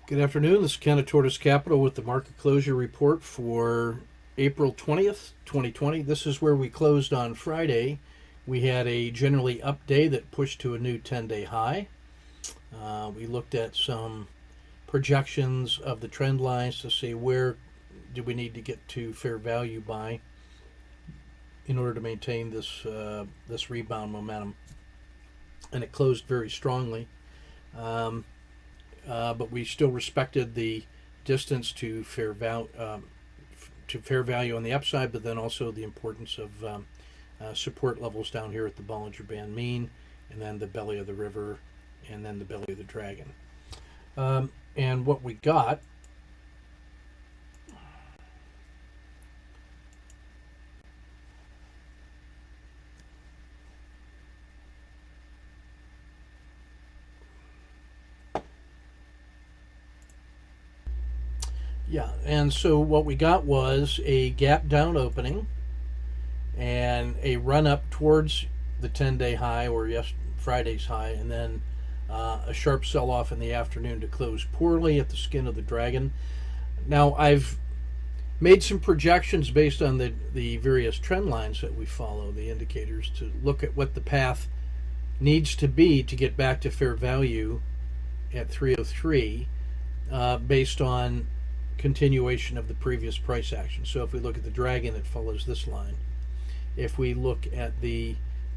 Good afternoon. This is Ken of Tortoise Capital with the market closure report for April 20th, 2020. This is where we closed on Friday. We had a generally up day that pushed to a new 10-day high. We looked at some projections of the trend lines to see where do we need to get to fair value by in order to maintain this rebound momentum. And it closed very strongly. But we still respected the distance to fair value on the upside, but then also the importance of support levels down here at the Bollinger Band mean, and then the belly of the river, and then the belly of the dragon. And what we got and so what we got was a gap down opening and a run up towards the 10-day high, or Friday's high, and then a sharp sell-off in the afternoon to close poorly at the skin of the dragon. Now, I've made some projections based on the various trend lines that we follow, the indicators, to look at what the path needs to be to get back to fair value at 303 based on continuation of the previous price action. So if we look at the dragon, it follows this line. If we look at the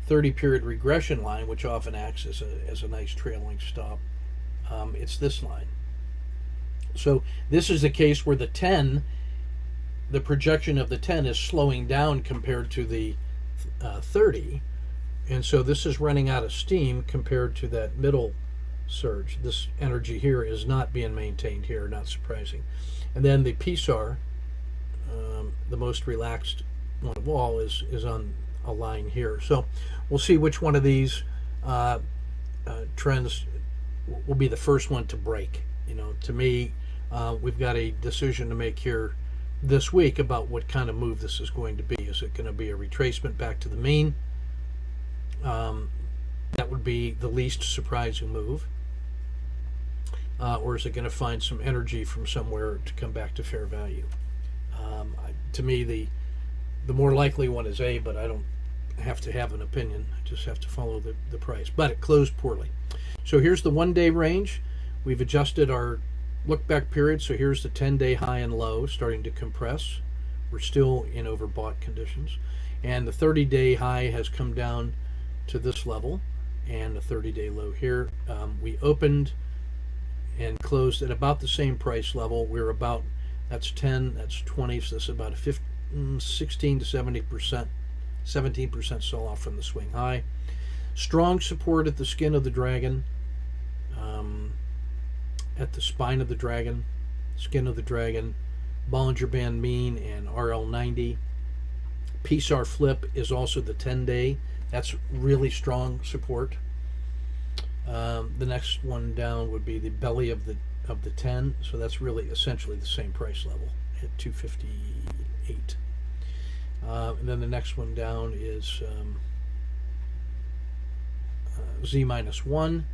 30-period regression line, which often acts as a nice trailing stop, it's this line. So this is the case where the projection of the 10 is slowing down compared to the 30, and so this is running out of steam compared to that middle surge. This energy here is not being maintained here, not surprising. And then the PSAR, the most relaxed one of all, is on a line here. So we'll see which one of these trends will be the first one to break. To me, we've got a decision to make here this week about what kind of move this is going to be. Is it going to be a retracement back to the mean? That would be the least surprising move. Or is it going to find some energy from somewhere to come back to fair value? To me, the more likely one is A, but I don't have to have an opinion. I just have to follow the price. But it closed poorly. So here's the one-day range. We've adjusted our look-back period. So here's the 10-day high and low starting to compress. We're still in overbought conditions. And the 30-day high has come down to this level, and the 30-day low here. We opened and closed at about the same price level. We're about, that's 10, that's 20, so this is about a 16 to 70%, 17% sell-off from the swing high. Strong support at the skin of the dragon, at the spine of the dragon, skin of the dragon, Bollinger Band mean, and RL90. PSAR flip is also the 10-day. That's really strong support. The next one down would be the belly of the 10, so that's really essentially the same price level at 258. And then the next one down is Z minus 1.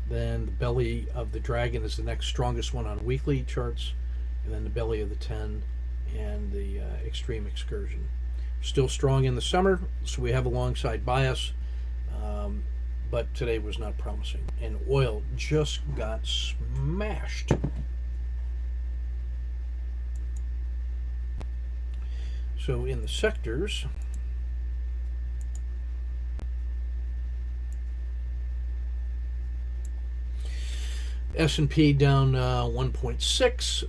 Then the belly of the dragon is the next strongest one on weekly charts, and then the belly of the 10 and the extreme excursion. Still strong in the summer, so we have a long side bias. But today was not promising, and oil just got smashed. So in the sectors, S&P down 1.6.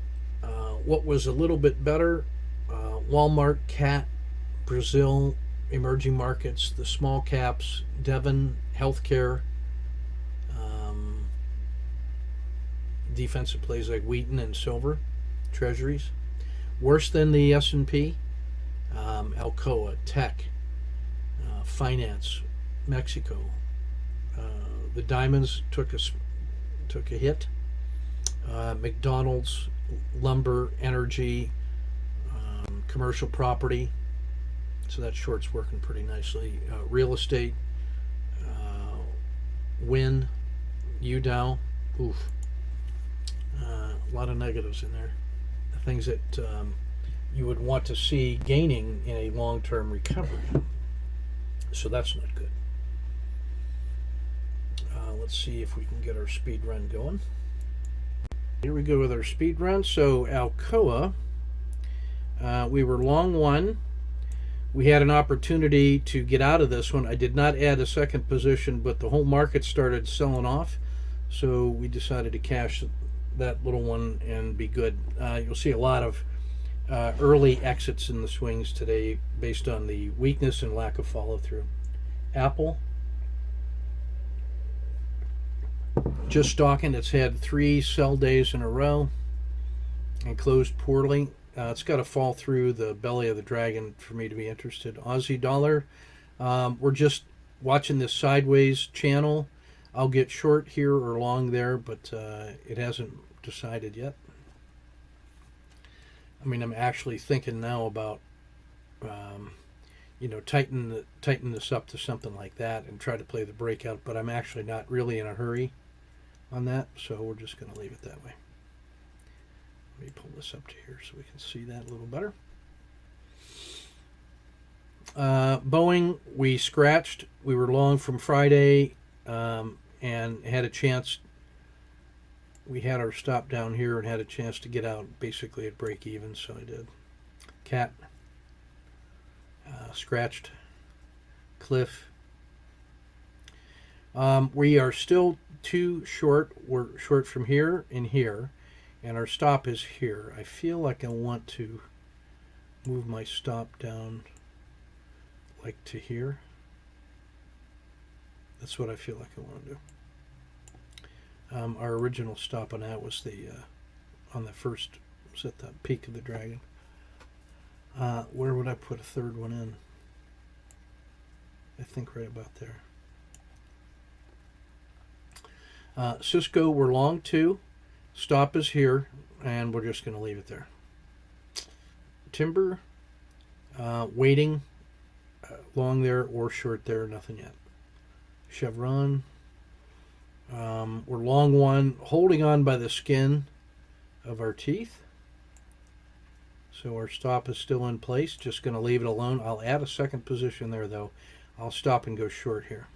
What was a little bit better, Walmart, CAT, Brazil, emerging markets, the small caps, Devon, healthcare, defensive plays like Wheaton and silver, treasuries. Worse than the S&P, Alcoa, tech, finance, Mexico. The diamonds took a hit. McDonald's, lumber, energy, commercial property. So that short's working pretty nicely. Real estate, Win, UDow, oof. lot of negatives in there. The things that you would want to see gaining in a long-term recovery. So that's not good. Let's see if we can get our speed run going. Here we go with our speed run. So Alcoa, we were long one. We had an opportunity to get out of this one. I did not add a second position, but the whole market started selling off. So we decided to cash that little one and be good. You'll see a lot of early exits in the swings today based on the weakness and lack of follow-through. Apple, just stalking. It's had 3 sell days in a row and closed poorly. It's got to fall through the belly of the dragon for me to be interested. Aussie dollar, we're just watching this sideways channel. I'll get short here or long there, but it hasn't decided yet. I mean, I'm actually thinking now about, tighten this up to something like that and try to play the breakout, but I'm actually not really in a hurry on that, so we're just going to leave it that way. Let me pull this up to here so we can see that a little better. Boeing, we scratched. We were long from Friday and had a chance. We had our stop down here and had a chance to get out basically at break even, so I did. Cat, scratched. Cliff. We are still too short. We're short from here and here, and our stop is here. I feel like I want to move my stop down like to here. That's what I feel like I want to do. Our original stop on that was on the first, was at the peak of the dragon. Where would I put a third one in? I think right about there. Cisco, we're long too. Stop is here, and we're just going to leave it there. Timber, waiting, long there or short there, nothing yet. Chevron, we're long one, holding on by the skin of our teeth. So our stop is still in place, just going to leave it alone. I'll add a second position there, though. I'll stop and go short here.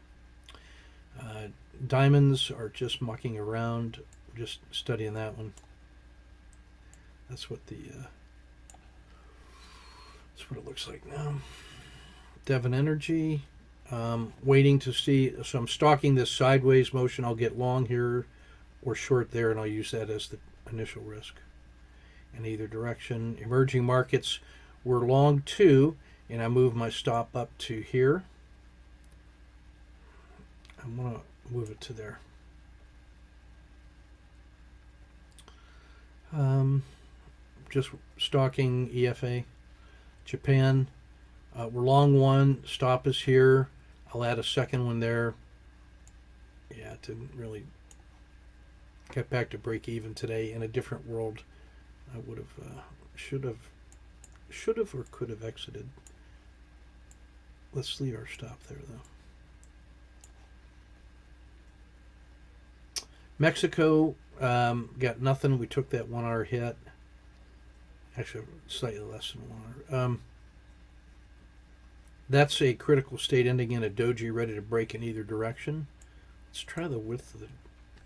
Diamonds are just mucking around, just studying that one. That's what that's what it looks like now. Devon Energy, waiting to see. So I'm stalking this sideways motion. I'll get long here or short there, and I'll use that as the initial risk in either direction. Emerging markets, we're long too, and I move my stop up to here. I'm going to move it to there. Just stalking EFA. Japan, we're long one, stop is here. I'll add a second one there. Yeah, it didn't really get back to break even today. In a different world, I would have, should have or could have exited. Let's leave our stop there though. Mexico, got nothing. We took that 1 hour hit. Actually, slightly less than 1 hour. That's a critical state ending in a doji ready to break in either direction. Let's try the width of the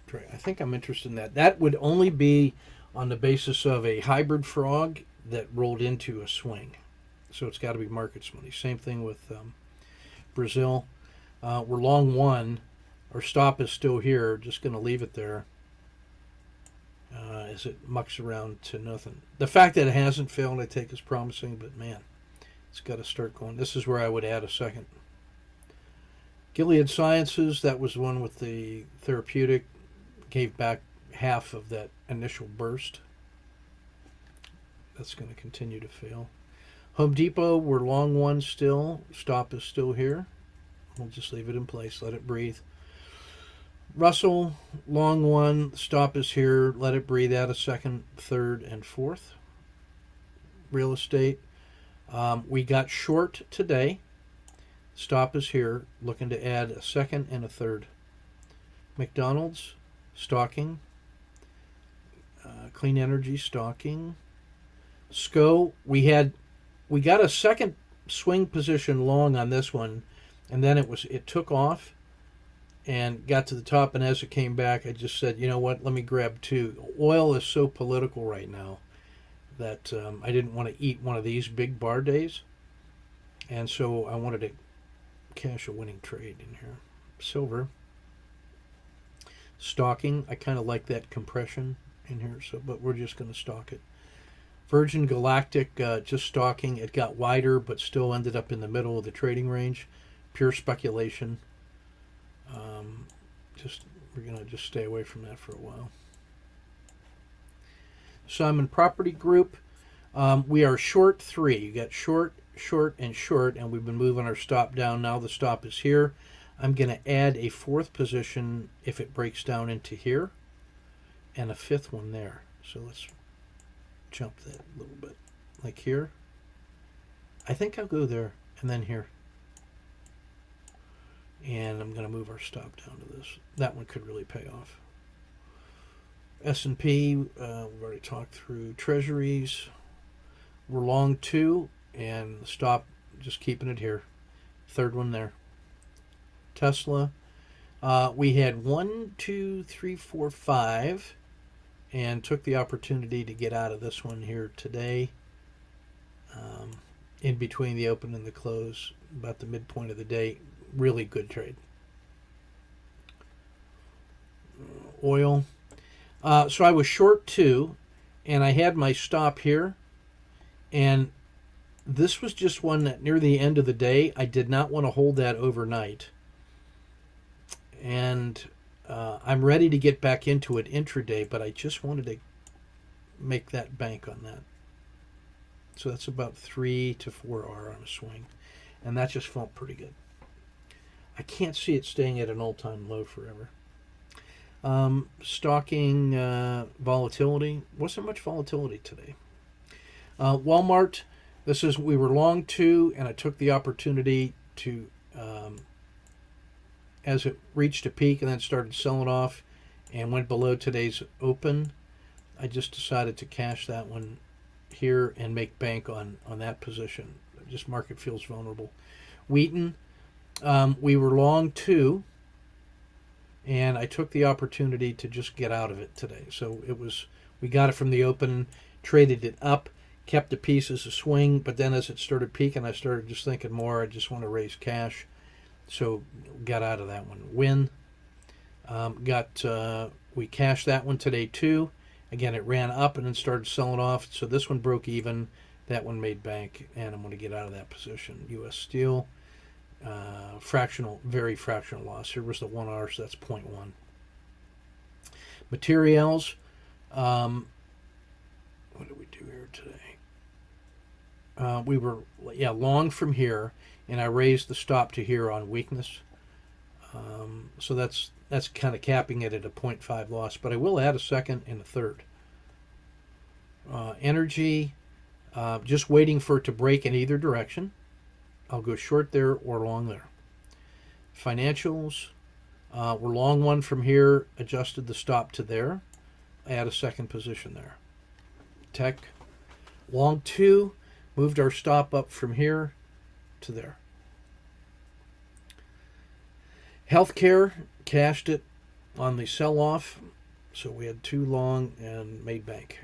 drag. I think I'm interested in that. That would only be on the basis of a hybrid frog that rolled into a swing. So it's got to be markets money. Same thing with Brazil. We're long one. Our stop is still here. Just going to leave it there as it mucks around to nothing. The fact that it hasn't failed, I take as promising, but man, it's got to start going. This is where I would add a second. Gilead Sciences, that was the one with the therapeutic, gave back half of that initial burst. That's going to continue to fail. Home Depot, we're long one still. Stop is still here. We'll just leave it in place, let it breathe. Russell, long one, stop is here, let it breathe, add a second, third, and fourth. Real estate, we got short today, stop is here, looking to add a second and a third. McDonald's, stalking, Clean Energy stalking. SCO, we got a second swing position long on this one, and then it took off and got to the top, and as it came back, I just said, you know what, let me grab two. Oil is so political right now that I didn't want to eat one of these big bar days, and so I wanted to cash a winning trade in here. Silver. Stalking, I kind of like that compression in here, so but we're just going to stalk it. Virgin Galactic, just stalking. It got wider, but still ended up in the middle of the trading range. Pure speculation. We're gonna just stay away from that for a while. Simon Property Group, we are short 3. You got short, short, and short, and we've been moving our stop down. Now the stop is here. I'm going to add a 4th position if it breaks down into here, and a 5th one there. So let's jump that a little bit, like here. I think I'll go there, and then here. And I'm going to move our stop down to this. That one could really pay off. S&P, we've already talked through. Treasuries, we're long 2, and the stop, just keeping it here. 3rd one there. Tesla, we had 1, 2, 3, 4, 5, and took the opportunity to get out of this one here today, in between the open and the close, about the midpoint of the day. Really good trade. Oil. So I was short 2, and I had my stop here, and this was just one that near the end of the day, I did not want to hold that overnight. And I'm ready to get back into it intraday, but I just wanted to make that bank on that. So that's about 3 to 4R on a swing, and that just felt pretty good. I can't see it staying at an all-time low forever. Stalking volatility. Wasn't much volatility today. Walmart, we were long 2, and I took the opportunity to, as it reached a peak and then started selling off and went below today's open, I just decided to cash that one here and make bank on that position. Just market feels vulnerable. Wheaton, we were long 2, and I took the opportunity to just get out of it today. So we got it from the open, traded it up, kept the piece as a swing, but then as it started peaking, I started just thinking more, I just want to raise cash. So got out of that one. Win, we cashed that one today too. Again, it ran up and then started selling off. So this one broke even. That one made bank, and I'm going to get out of that position. U.S. Steel, very fractional loss. Here was the 1R, so that's 0.1. Materials, what did we do here today? We were long from here, and I raised the stop to here on weakness. So that's kind of capping it at a 0.5 loss, but I will add a 2nd and a 3rd. Energy, just waiting for it to break in either direction. I'll go short there or long there. Financials, we're long 1 from here, adjusted the stop to there. I add a 2nd position there. Tech, long 2, moved our stop up from here to there. Healthcare, cashed it on the sell-off, so we had 2 long and made bank.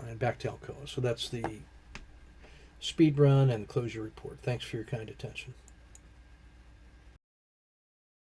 And back to Alcoa. So that's the speed run and the closure report. Thanks for your kind attention.